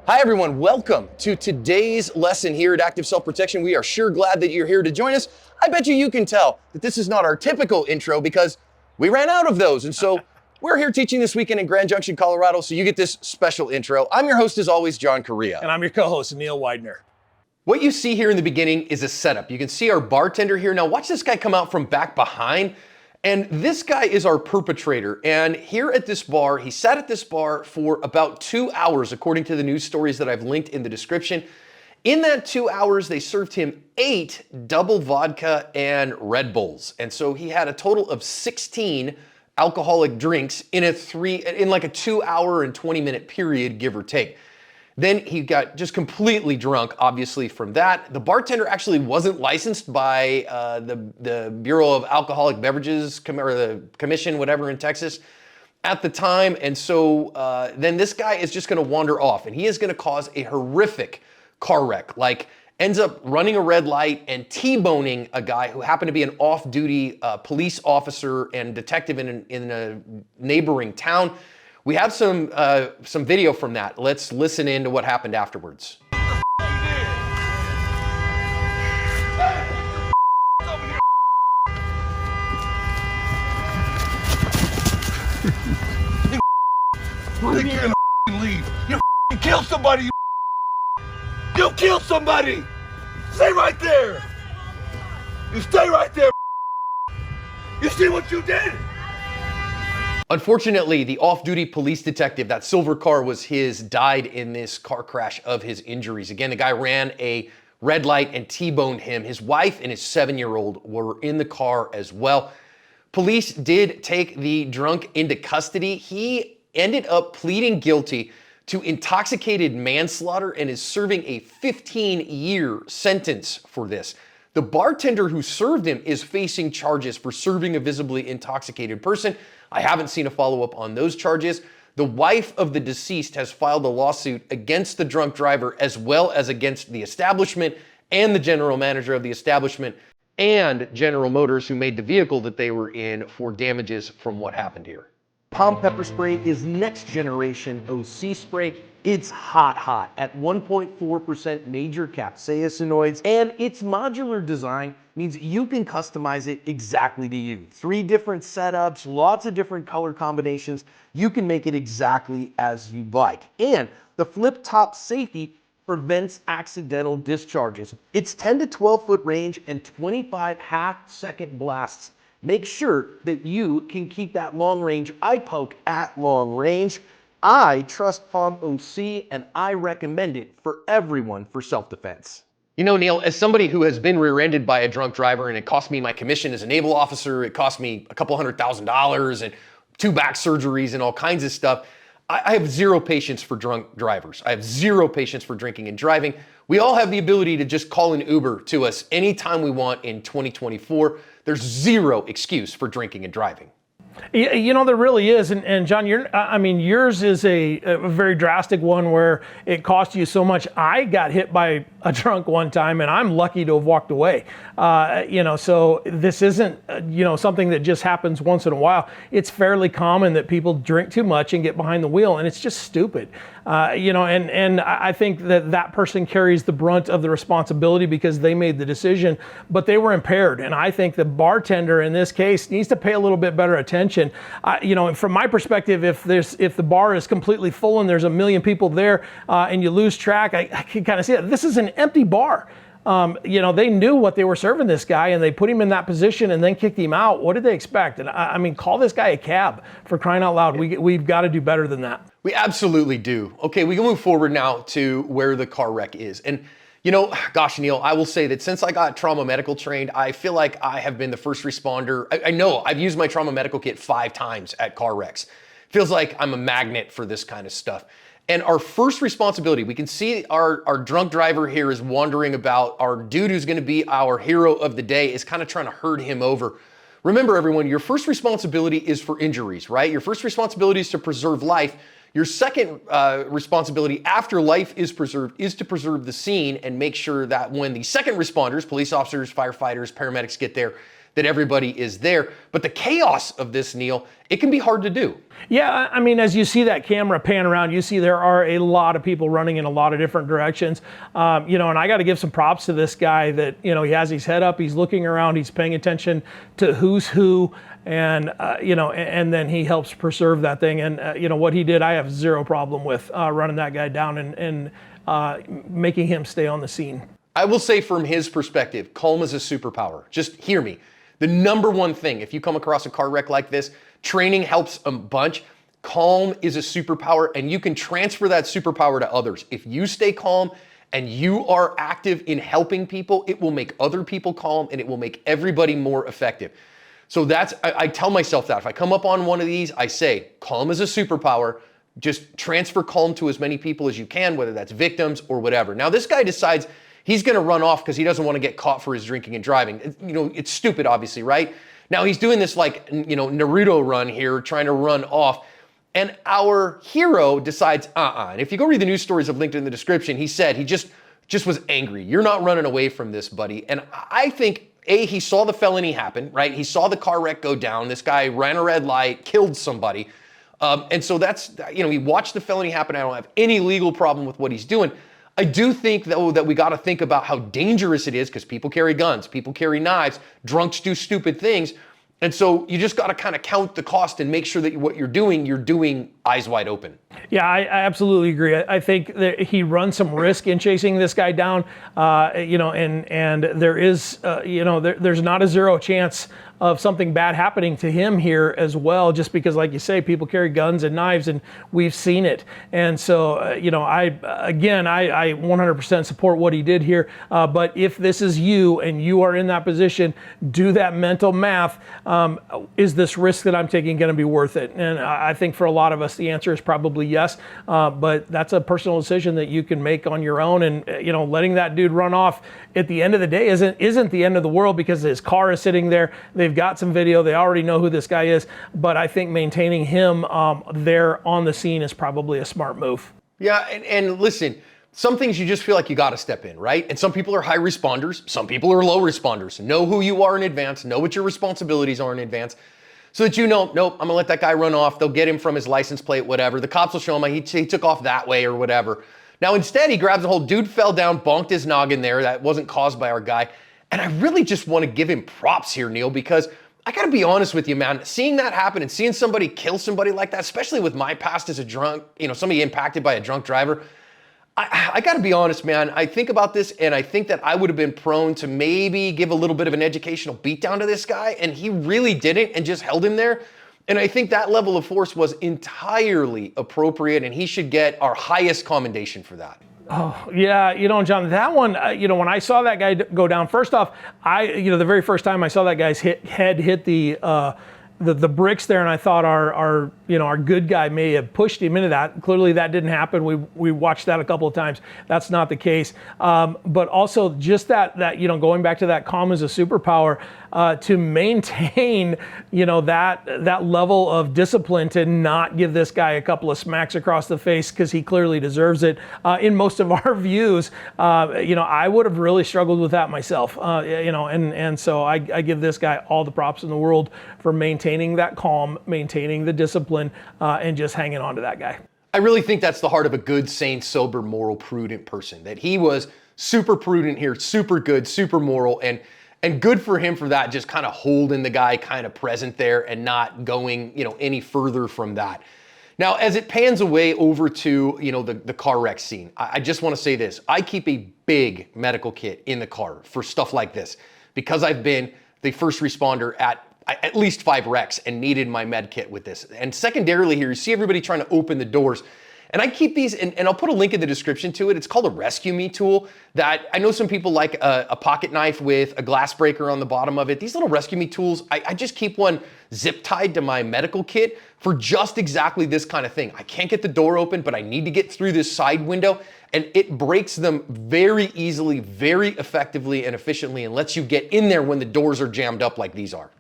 Hi everyone, welcome to today's lesson here at Active Self-Protection. We are sure glad that you're here to join us. I bet you can tell that this is not our typical intro because we ran out of those. And so we're here teaching this weekend in Grand Junction, Colorado, so you get this special intro. I'm your host as always, John Correa. And I'm your co-host, Neil Widener. What you see here in the beginning is a setup. You can see our bartender here. Now watch this guy come out from back behind. And this guy is our perpetrator. And here at this bar, he sat at this bar for about 2 hours, according to the news stories that I've linked in the description. In that 2 hours, they served him 8 double vodka and Red Bulls. And so he had a total of 16 alcoholic drinks in like a 2 hour and 20-minute period, give or take. Then he got just completely drunk, obviously, from that. The bartender actually wasn't licensed by the Bureau of Alcoholic Beverages, or the commission, whatever, in Texas at the time. And so then this guy is just gonna wander off, and he is gonna cause a horrific car wreck, like ends up running a red light and T-boning a guy who happened to be an off-duty police officer and detective in a neighboring town. We have some video from that. Let's listen in to what happened afterwards. They can't leave. You kill somebody. You killed somebody. Stay right there. You stay right there. You see what you did? Unfortunately, the off-duty police detective, that silver car was his, died in this car crash of his injuries. Again, the guy ran a red light and T-boned him. His wife and his 7-year-old were in the car as well. Police did take the drunk into custody. He ended up pleading guilty to intoxicated manslaughter and is serving a 15-year sentence for this. The bartender who served him is facing charges for serving a visibly intoxicated person. I haven't seen a follow-up on those charges. The wife of the deceased has filed a lawsuit against the drunk driver as well as against the establishment and the general manager of the establishment and General Motors, who made the vehicle that they were in, for damages from what happened here. Palm pepper spray is next generation OC spray. It's hot at 1.4% major capsaicinoids, and its modular design means you can customize it exactly to you. 3 different setups, lots of different color combinations. You can make it exactly as you like. And the flip top safety prevents accidental discharges. It's 10 to 12 foot range and 25 half-second blasts. Make sure that you can keep that long range eye poke at long range. I trust Palm OC and I recommend it for everyone for self-defense. You know, Neil, as somebody who has been rear-ended by a drunk driver and it cost me my commission as a naval officer, it cost me a couple $100,000 and 2 back surgeries and all kinds of stuff, I have zero patience for drunk drivers. I have zero patience for drinking and driving. We all have the ability to just call an Uber to us anytime we want in 2024. There's zero excuse for drinking and driving. You know, there really is. And John, yours is a very drastic one where it cost you so much. I got hit by a drunk one time and I'm lucky to have walked away. So this isn't, something that just happens once in a while. It's fairly common that people drink too much and get behind the wheel, and it's just stupid. And I think that person carries the brunt of the responsibility because they made the decision, but they were impaired. And I think the bartender in this case needs to pay a little bit better attention. From my perspective, if the bar is completely full and there's 1 million people there and you lose track, I can kind of see that. This is an empty bar. They knew what they were serving this guy and they put him in that position and then kicked him out. What did they expect? And call this guy a cab, for crying out loud. We've got to do better than that. We absolutely do. Okay, we can move forward now to where the car wreck is. And gosh, Neil, I will say that since I got trauma medical trained, I feel like I have been the first responder. I know I've used my trauma medical kit 5 times at car wrecks. Feels like I'm a magnet for this kind of stuff. And our first responsibility, we can see our drunk driver here is wandering about. Our dude who's gonna be our hero of the day is kind of trying to herd him over. Remember everyone, your first responsibility is for injuries, right? Your first responsibility is to preserve life. Your second responsibility after life is preserved is to preserve the scene and make sure that when the second responders, police officers, firefighters, paramedics get there, that everybody is there. But the chaos of this, Neil, it can be hard to do. Yeah, I mean, as you see that camera pan around, you see there are a lot of people running in a lot of different directions. And I got to give some props to this guy that, he has his head up, he's looking around, he's paying attention to who's who, and, and then he helps preserve that thing. And, what he did, I have zero problem with running that guy down and making him stay on the scene. I will say from his perspective, calm is a superpower. Just hear me. The number one thing, if you come across a car wreck like this, training helps a bunch. Calm is a superpower, and you can transfer that superpower to others. If you stay calm and you are active in helping people, it will make other people calm and it will make everybody more effective. So I tell myself that. If I come up on one of these, I say, calm is a superpower. Just transfer calm to as many people as you can, whether that's victims or whatever. Now, this guy decides he's going to run off because he doesn't want to get caught for his drinking and driving. It's stupid, obviously, right? Now, he's doing this Naruto run here, trying to run off. And our hero decides, And if you go read the news stories I've linked in the description, he said he just was angry. You're not running away from this, buddy. And I think, he saw the felony happen, right? He saw the car wreck go down. This guy ran a red light, killed somebody. And so that's, he watched the felony happen. I don't have any legal problem with what he's doing. I do think, though, that we got to think about how dangerous it is because people carry guns, people carry knives, drunks do stupid things. And so you just got to kind of count the cost and make sure that what you're doing eyes wide open. Yeah, I absolutely agree. I think that he runs some risk in chasing this guy down, and there is, there's not a zero chance of something bad happening to him here as well, just because, like you say, people carry guns and knives, and we've seen it. And so, I 100% support what he did here. But if this is you and you are in that position, do that mental math. Is this risk that I'm taking going to be worth it? And I think for a lot of us, the answer is probably yes. But that's a personal decision that you can make on your own. And, letting that dude run off at the end of the day isn't the end of the world because his car is sitting there. They've got some video. They already know who this guy is. But I think maintaining him there on the scene is probably a smart move. Yeah, and listen, some things you just feel like you got to step in, right? And some people are high responders. Some people are low responders. Know who you are in advance. Know what your responsibilities are in advance. So that nope, I'm going to let that guy run off. They'll get him from his license plate, whatever. The cops will show him he took off that way or whatever. Now, instead, he grabs a hold. Dude fell down, bonked his noggin there. That wasn't caused by our guy. And I really just want to give him props here, Neil, because I got to be honest with you, man. Seeing that happen and seeing somebody kill somebody like that, especially with my past as a drunk, somebody impacted by a drunk driver, I got to be honest, man. I think about this and I think that I would have been prone to maybe give a little bit of an educational beatdown to this guy, and he really didn't and just held him there. And I think that level of force was entirely appropriate, and he should get our highest commendation for that. Oh, yeah, John, that one, when I saw that guy go down, first off, the very first time I saw that guy's head hit the bricks there, and I thought our good guy may have pushed him into that. Clearly that didn't happen. We watched that a couple of times. That's not the case. But also just that going back to that calm as a superpower, to maintain, that level of discipline to not give this guy a couple of smacks across the face because he clearly deserves it. In most of our views, I would have really struggled with that myself. And so I give this guy all the props in the world for maintaining that calm, maintaining the discipline, and just hanging on to that guy. I really think that's the heart of a good, sane, sober, moral, prudent person, that he was super prudent here, super good, super moral, and good for him for that, just kind of holding the guy kind of present there and not going, any further from that. Now, as it pans away over to, the car wreck scene, I just want to say this. I keep a big medical kit in the car for stuff like this because I've been the first responder at least 5 wrecks and needed my med kit with this. And secondarily here, you see everybody trying to open the doors. And I keep these, and I'll put a link in the description to it. It's called a Rescue Me tool that I know some people like a pocket knife with a glass breaker on the bottom of it. These little Rescue Me tools, I just keep one zip tied to my medical kit for just exactly this kind of thing. I can't get the door open, but I need to get through this side window, and it breaks them very easily, very effectively and efficiently, and lets you get in there when the doors are jammed up like these are.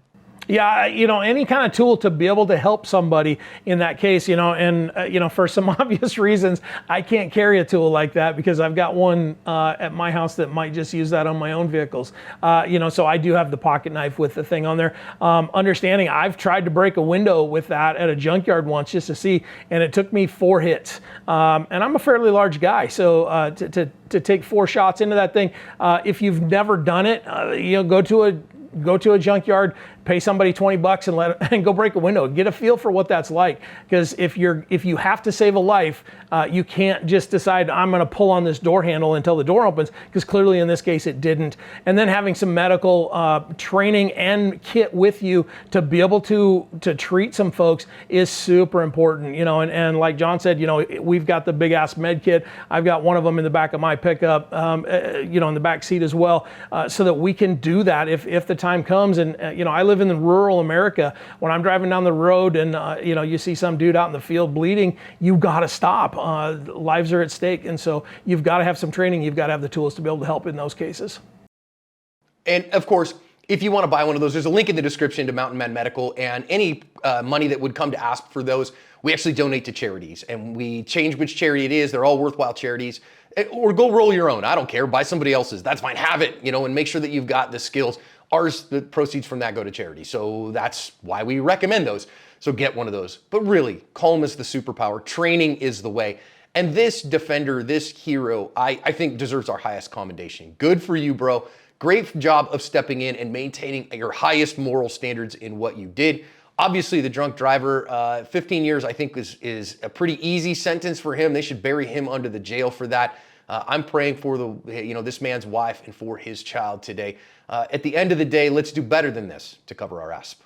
Yeah, any kind of tool to be able to help somebody in that case, and for some obvious reasons, I can't carry a tool like that because I've got one at my house that might just use that on my own vehicles. So I do have the pocket knife with the thing on there. Understanding, I've tried to break a window with that at a junkyard once just to see, and it took me 4 hits. And I'm a fairly large guy, so to take 4 shots into that thing, if you've never done it, go to a junkyard, pay somebody $20 and go break a window. Get a feel for what that's like. Because if you have to save a life, you can't just decide I'm going to pull on this door handle until the door opens. Because clearly in this case it didn't. And then having some medical training and kit with you to be able to treat some folks is super important. And like John said, we've got the big ass med kit. I've got one of them in the back of my pickup, in the back seat as well, so that we can do that if the time comes. And I live in the rural America. When I'm driving down the road and you see some dude out in the field bleeding, you got to stop. Lives are at stake, and so you've got to have some training. You've got to have the tools to be able to help in those cases. And of course, if you want to buy one of those, there's a link in the description to Mountain Man Medical, and any money that would come to ask for those, we actually donate to charities, and we change which charity it is. They're all worthwhile charities. Or go roll your own. I don't care. Buy somebody else's. That's fine. Have it, and make sure that you've got the skills. Ours, the proceeds from that go to charity. So that's why we recommend those. So get one of those. But really, calm is the superpower. Training is the way. And this defender, this hero, I think deserves our highest commendation. Good for you, bro. Great job of stepping in and maintaining your highest moral standards in what you did. Obviously, the drunk driver, 15 years, I think, is a pretty easy sentence for him. They should bury him under the jail for that. I'm praying for this man's wife and for his child today. At the end of the day, let's do better than this to cover our asp.